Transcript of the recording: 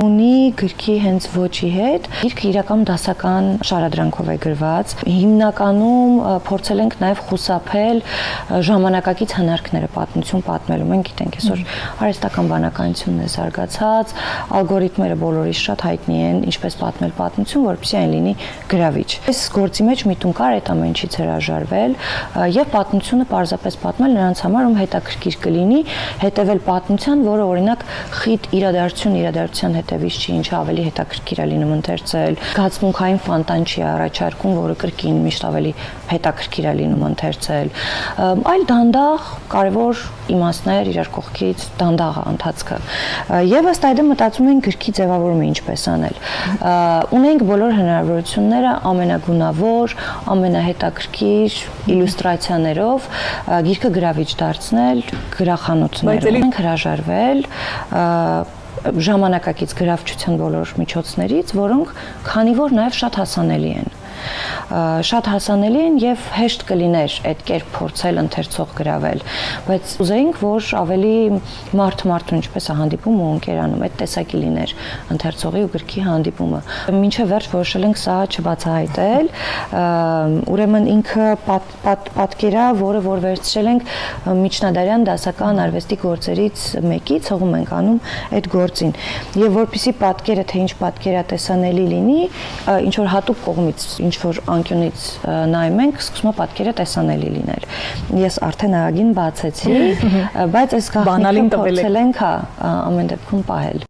ունի գրքի հենց ոճի հետ, գիրքը իրական դասական շարադրանքով է գրված։ Հիմնականում փորձել ենք նաև խուսափել ժամանակակից հնարքները պատմություն պատմելու։ Մենք գիտենք այսօր արհեստական բանականությունն է զարգացած, ալգորիթմերը բոլորիս շատ հայտնի են, ինչպես պատմել պատմություն, որպեսզի այն լինի գրավիչ։ Այս գործի մեջ միտում կար այդ ամեն ինչից հրաժարվել եւ պատմությունը պարզապես պատմել նրանց համար, ում հետաքրքիր կլինի հետեւել պատմության, որը օրինակ խիտ իրադարձության հետևից չի, ինչը ավելի հետաքրքիր է լինում ընթերցել, զգացմունքային ֆանտան չի առաջարկում, որը կրկին միշտ ավելի հետաքրքիր է լինում ընթերցել, այլ դանդաղ կարևոր իմաստներ իրար կողքից դանդաղ ընթացքը։ Եվ ըստ այդմ մտածում ենք գրքի ձևավորումը ինչպես անել։ Ունենք բոլոր հնարավորությունները ամենագունավոր, ամենահետաքրքիր իլյուստրացիաներով գիրքը գրավիչ դարձնել գրախանութներում։ Ենք հրաժարվել ժամանակակից գրավչության բոլոր միջոցներից, որոնք քանի որ նաև շատ հասանելի են։ Շատ հասանելի են եւ հեշտ կլիներ այդ կերպ փորձել ընթերցող գրավել, բայց ուզեինք, որ ավելի մարդ-մարդուն ինչպես է հանդիպում ու ընկերանում, այդ տեսակի լիներ ընթերցողի ու գրքի հանդիպումը։ Մինչև վերջ որոշել ենք սա չբացահայտել, ուրեմն ինքը պատկերա, որը որ վերցրել ենք միջնադարյան դասական արվեստի գործերից մեկից, հողում ենք անում այդ գործին։ Եվ որpիսի պատկերը թե ինչ պատկերա տեսանելի լինի, ինչ որ հատուկ կողմից, ինչ որ անկյունից նայում ենք, սկսում է պատկերը տեսանելի լինել։ Ես արդեն ահագին բացեցի, բայց այս գաղտնիքը փորձել ենք ամեն դեպքում պահել։